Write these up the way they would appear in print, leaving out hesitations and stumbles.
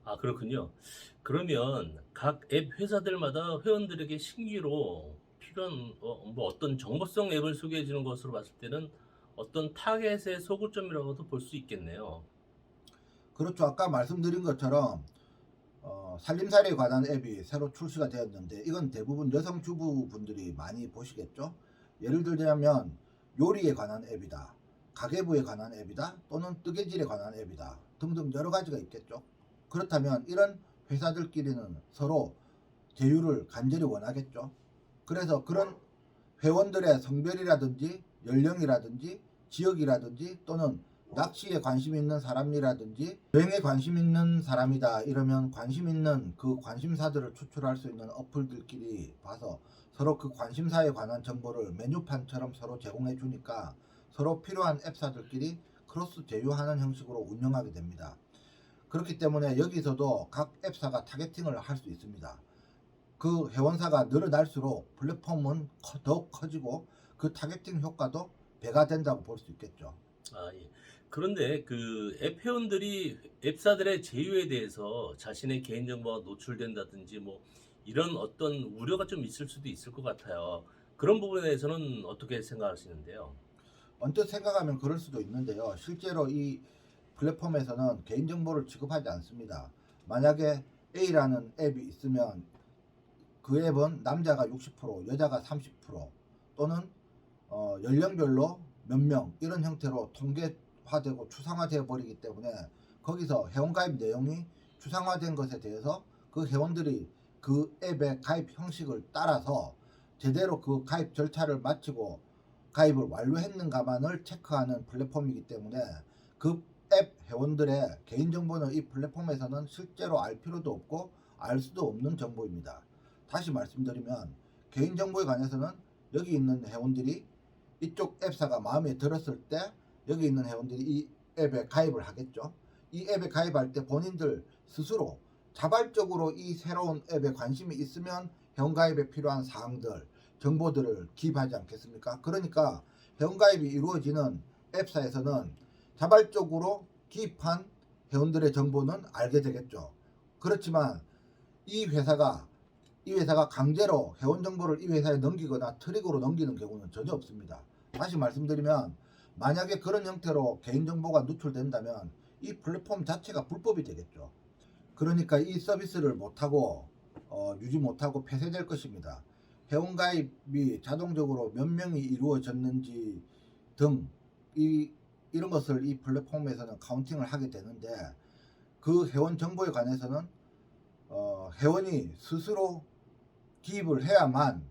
아, 그렇군요. 그러면 각 앱 회사들마다 회원들에게 신규로 필요한 뭐 어떤 정보성 앱을 소개해 주는 것으로 봤을 때는 어떤 타겟의 소구점이라고도 볼 수 있겠네요. 그렇죠. 아까 말씀드린 것처럼 살림살이에 관한 앱이 새로 출시가 되었는데 이건 대부분 여성 주부분들이 많이 보시겠죠. 예를 들자면 요리에 관한 앱이다, 가계부에 관한 앱이다, 또는 뜨개질에 관한 앱이다 등등 여러 가지가 있겠죠. 그렇다면 이런 회사들끼리는 서로 제휴를 간절히 원하겠죠. 그래서 그런 회원들의 성별이라든지 연령이라든지 지역이라든지 또는 낚시에 관심 있는 사람이라든지 여행에 관심 있는 사람이다 이러면 관심 있는 그 관심사들을 추출할 수 있는 어플들끼리 봐서 서로 그 관심사에 관한 정보를 메뉴판처럼 서로 제공해 주니까 서로 필요한 앱사들끼리 크로스 제휴하는 형식으로 운영하게 됩니다. 그렇기 때문에 여기서도 각 앱사가 타겟팅을 할 수 있습니다. 그 회원사가 늘어날수록 플랫폼은 더욱 커지고 그 타겟팅 효과도 배가 된다고 볼 수 있겠죠. 아, 예. 그런데 그 앱 회원들이 앱사들의 제휴에 대해서 자신의 개인정보가 노출된다든지 뭐 이런 어떤 우려가 좀 있을 수도 있을 것 같아요. 그런 부분에 대해서는 어떻게 생각하시는데요? 언뜻 생각하면 그럴 수도 있는데요. 실제로 이 플랫폼에서는 개인정보를 취급하지 않습니다. 만약에 A라는 앱이 있으면 그 앱은 남자가 60%, 여자가 30% 또는 연령별로 몇 명 이런 형태로 통계화되고 추상화되어 버리기 때문에 거기서 회원가입 내용이 추상화된 것에 대해서 그 회원들이 그 앱의 가입 형식을 따라서 제대로 그 가입 절차를 마치고 가입을 완료했는가만을 체크하는 플랫폼이기 때문에 그 앱 회원들의 개인정보는 이 플랫폼에서는 실제로 알 필요도 없고 알 수도 없는 정보입니다. 다시 말씀드리면 개인정보에 관해서는 여기 있는 회원들이 이쪽 앱사가 마음에 들었을 때 여기 있는 회원들이 이 앱에 가입을 하겠죠. 이 앱에 가입할 때 본인들 스스로 자발적으로 이 새로운 앱에 관심이 있으면 회원가입에 필요한 사항들, 정보들을 기입하지 않겠습니까? 그러니까 회원가입이 이루어지는 앱사에서는 자발적으로 기입한 회원들의 정보는 알게 되겠죠. 그렇지만 이 회사가 강제로 회원 정보를 이 회사에 넘기거나 트릭으로 넘기는 경우는 전혀 없습니다. 다시 말씀드리면 만약에 그런 형태로 개인정보가 누출된다면 이 플랫폼 자체가 불법이 되겠죠. 그러니까 이 서비스를 못하고 유지 못하고 폐쇄될 것입니다. 회원가입이 자동적으로 몇 명이 이루어졌는지 등 이런 것을 이 플랫폼에서는 카운팅을 하게 되는데 그 회원 정보에 관해서는 회원이 스스로 기입을 해야만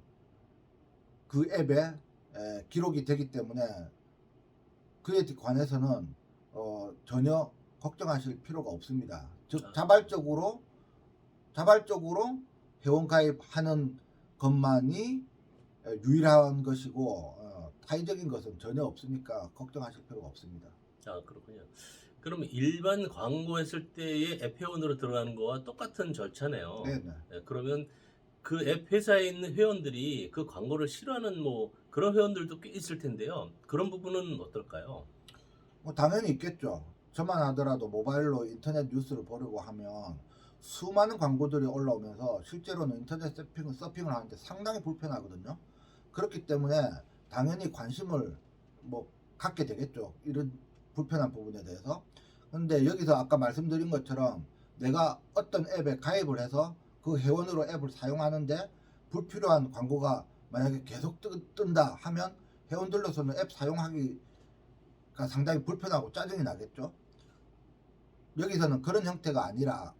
그 앱에 기록이 되기 때문에 그에 관해서는 전혀 걱정하실 필요가 없습니다. 즉 아, 자발적으로 회원 가입하는 것만이 유일한 것이고 타의적인 것은 전혀 없으니까 걱정하실 필요가 없습니다. 아, 그렇군요. 그럼 일반 광고했을 때의 앱 회원으로 들어가는 거와 똑같은 절차네요. 네네. 예, 그러면 그 앱 회사에 있는 회원들이 그 광고를 싫어하는 뭐 그런 회원들도 꽤 있을 텐데요. 그런 부분은 어떨까요? 뭐 당연히 있겠죠. 저만 하더라도 모바일로 인터넷 뉴스를 보려고 하면 수많은 광고들이 올라오면서 실제로는 인터넷 서핑을 하는데 상당히 불편하거든요. 그렇기 때문에 당연히 관심을 뭐 갖게 되겠죠. 이런 불편한 부분에 대해서. 근데 여기서 아까 말씀드린 것처럼 내가 어떤 앱에 가입을 해서 그 회원으로 앱을 사용하는데 불필요한 광고가 만약에 계속 뜬다 하면 회원들로서는 앱 사용하기 상당히 불편하고 짜증이 나겠죠. 여기서는 그런 형태가 아니라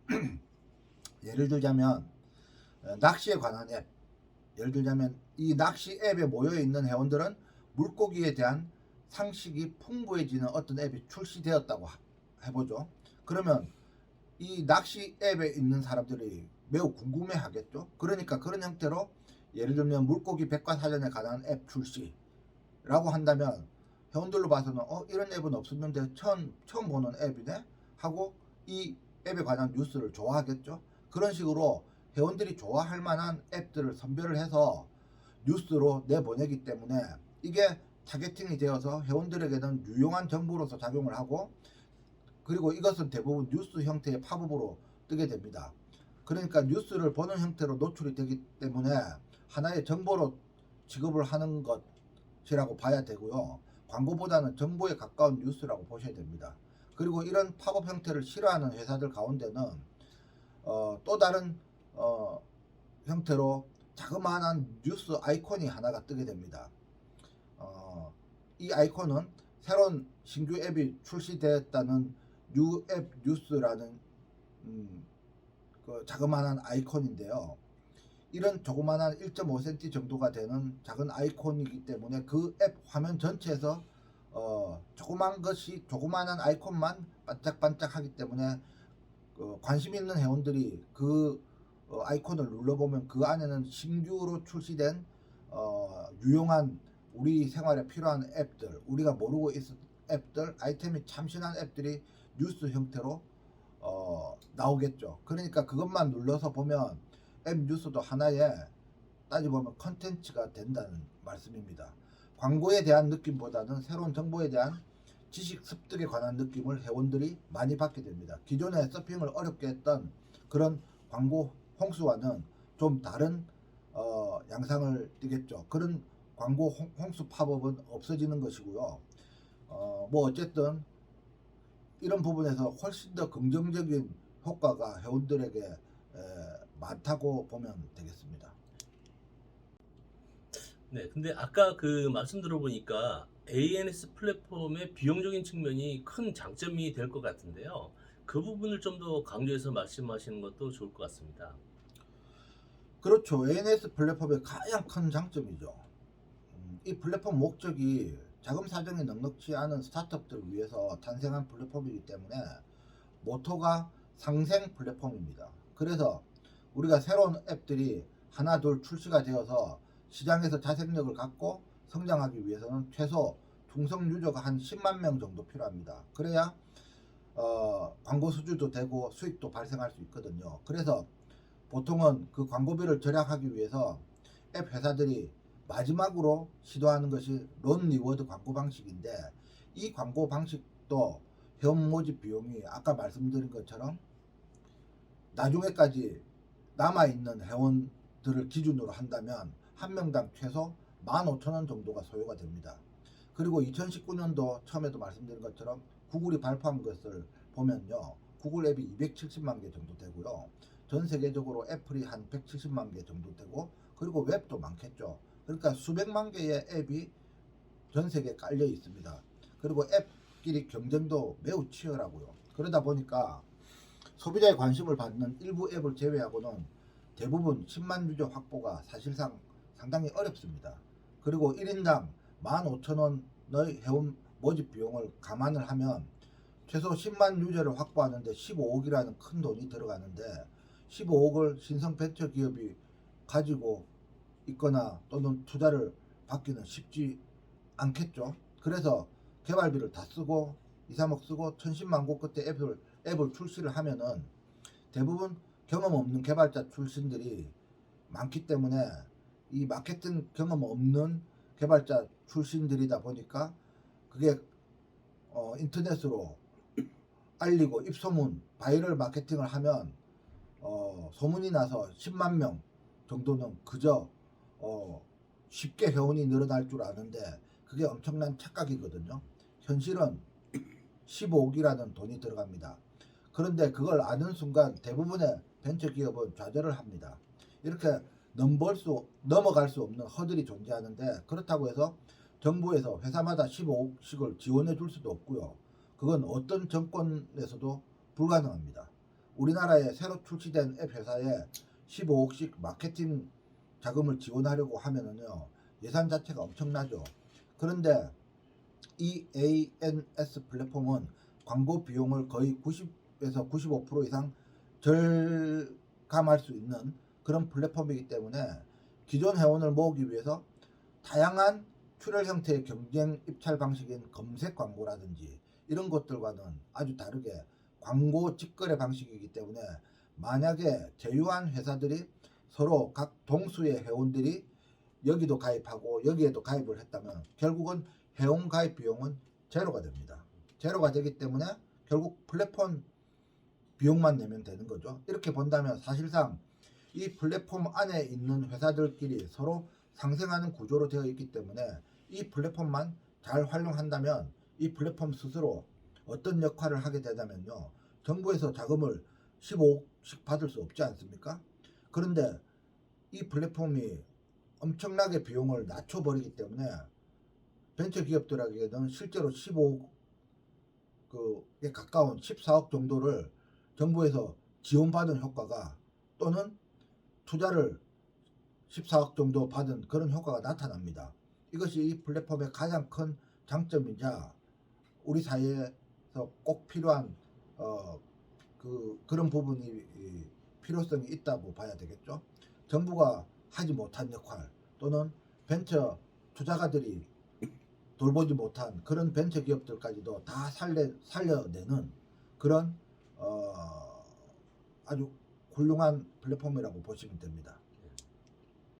예를 들자면 낚시에 관한 앱, 예를 들자면 이 낚시 앱에 모여있는 회원들은 물고기에 대한 상식이 풍부해지는 어떤 앱이 출시되었다고 해보죠. 그러면 이 낚시 앱에 있는 사람들이 매우 궁금해 하겠죠. 그러니까 그런 형태로 예를 들면 물고기 백과사전에 관한 앱 출시라고 한다면 회원들로 봐서는 이런 앱은 없었는데 처음 보는 앱이네 하고 이 앱에 관한 뉴스를 좋아하겠죠. 그런 식으로 회원들이 좋아할 만한 앱들을 선별을 해서 뉴스로 내보내기 때문에 이게 타겟팅이 되어서 회원들에게는 유용한 정보로서 작용을 하고, 그리고 이것은 대부분 뉴스 형태의 팝업으로 뜨게 됩니다. 그러니까 뉴스를 보는 형태로 노출이 되기 때문에 하나의 정보로 취급을 하는 것이라고 봐야 되고요. 광고보다는 정보에 가까운 뉴스라고 보셔야 됩니다. 그리고 이런 팝업 형태를 싫어하는 회사들 가운데는 또 다른 형태로 자그마한 뉴스 아이콘이 하나가 뜨게 됩니다. 이 아이콘은 새로운 신규 앱이 출시되었다는 뉴앱 뉴스라는 그 자그마한 아이콘인데요. 이런 조그마한 1.5cm 정도가 되는 작은 아이콘이기 때문에 그 앱 화면 전체에서 조그마한 아이콘만 반짝반짝하기 때문에 관심 있는 회원들이 그 아이콘을 눌러보면 그 안에는 신규로 출시된 유용한 우리 생활에 필요한 앱들, 우리가 모르고 있을 앱들, 아이템이 참신한 앱들이 뉴스 형태로 나오겠죠. 그러니까 그것만 눌러서 보면 앱 뉴스도 하나의 따져보면 컨텐츠가 된다는 말씀입니다. 광고에 대한 느낌보다는 새로운 정보에 대한 지식 습득에 관한 느낌을 회원들이 많이 받게 됩니다. 기존에 서핑을 어렵게 했던 그런 광고 홍수와는 좀 다른 양상을 띠겠죠. 그런 광고 홍수 팝업은 없어지는 것이고요. 뭐 어쨌든 이런 부분에서 훨씬 더 긍정적인 효과가 회원들에게 많다고 보면 되겠습니다. 네, 근데 아까 그 말씀 들어보니까 ANS 플랫폼의 비용적인 측면이 큰 장점이 될 것 같은데요. 그 부분을 좀 더 강조해서 말씀하시는 것도 좋을 것 같습니다. 그렇죠. ANS 플랫폼의 가장 큰 장점이죠. 이 플랫폼 목적이 자금 사정이 넉넉지 않은 스타트업들을 위해서 탄생한 플랫폼이기 때문에 모토가 상생 플랫폼입니다. 그래서 우리가 새로운 앱들이 하나 둘 출시가 되어서 시장에서 자생력을 갖고 성장하기 위해서는 최소 중성 유저가 한 10만 명 정도 필요합니다. 그래야 광고 수주도 되고 수익도 발생할 수 있거든요. 그래서 보통은 그 광고비를 절약하기 위해서 앱 회사들이 마지막으로 시도하는 것이 론 리워드 광고 방식인데, 이 광고 방식도 회원 모집 비용이 아까 말씀드린 것처럼 나중에까지 남아있는 회원들을 기준으로 한다면 한 명당 최소 15,000원 정도가 소요가 됩니다. 그리고 2019년도 처음에도 말씀드린 것처럼 구글이 발표한 것을 보면요, 구글 앱이 270만 개 정도 되고요, 전 세계적으로 애플이 한 170만 개 정도 되고, 그리고 웹도 많겠죠. 그러니까 수백만 개의 앱이 전 세계에 깔려 있습니다. 그리고 앱끼리 경쟁도 매우 치열하고요. 그러다 보니까 소비자의 관심을 받는 일부 앱을 제외하고는 대부분 10만 유저 확보가 사실상 상당히 어렵습니다. 그리고 1인당 15,000원의 회원 모집 비용을 감안을 하면 최소 10만 유저를 확보하는데 15억이라는 큰 돈이 들어가는데, 15억을 신성 벤처 기업이 가지고 있거나 또는 투자를 받기는 쉽지 않겠죠. 그래서 개발비를 다 쓰고 2, 3억 쓰고 천신만고 끝에 앱을 출시를 하면은 대부분 경험 없는 개발자 출신들이 많기 때문에 이 마케팅 경험 없는 개발자 출신들이다 보니까 그게 인터넷으로 알리고 입소문 바이럴 마케팅을 하면 소문이 나서 10만 명 정도는 그저 쉽게 회원이 늘어날 줄 아는데 그게 엄청난 착각이거든요. 현실은 15억이라는 돈이 들어갑니다. 그런데 그걸 아는 순간 대부분의 벤처기업은 좌절을 합니다. 이렇게 넘어갈 수 없는 허들이 존재하는데, 그렇다고 해서 정부에서 회사마다 15억씩을 지원해 줄 수도 없고요. 그건 어떤 정권에서도 불가능합니다. 우리나라에 새로 출시된 앱 회사에 15억씩 마케팅 자금을 지원하려고 하면은요, 예산 자체가 엄청나죠. 그런데 이 ANS 플랫폼은 광고 비용을 거의 90에서 95% 이상 절감할 수 있는 그런 플랫폼이기 때문에 기존 회원을 모으기 위해서 다양한 출혈 형태의 경쟁 입찰 방식인 검색 광고라든지 이런 것들과는 아주 다르게 광고 직거래 방식이기 때문에, 만약에 제휴한 회사들이 서로 각 동수의 회원들이 여기도 가입하고 여기에도 가입을 했다면 결국은 회원 가입 비용은 제로가 됩니다. 제로가 되기 때문에 결국 플랫폼 비용만 내면 되는 거죠. 이렇게 본다면 사실상 이 플랫폼 안에 있는 회사들끼리 서로 상생하는 구조로 되어 있기 때문에 이 플랫폼만 잘 활용한다면 이 플랫폼 스스로 어떤 역할을 하게 되냐면요. 정부에서 자금을 15억씩 받을 수 없지 않습니까? 그런데 이 플랫폼이 엄청나게 비용을 낮춰버리기 때문에 벤처 기업들에게는 실제로 15억에 가까운 14억 정도를 정부에서 지원받은 효과가 또는 투자를 14억 정도 받은 그런 효과가 나타납니다. 이것이 이 플랫폼의 가장 큰 장점이자 우리 사회에서 꼭 필요한 그런 부분이 필요성이 있다고 봐야 되겠죠. 정부가 하지 못한 역할 또는 벤처 투자가들이 돌보지 못한 그런 벤처 기업들까지도 다 살려내는 그런 아주 훌륭한 플랫폼이라고 보시면 됩니다.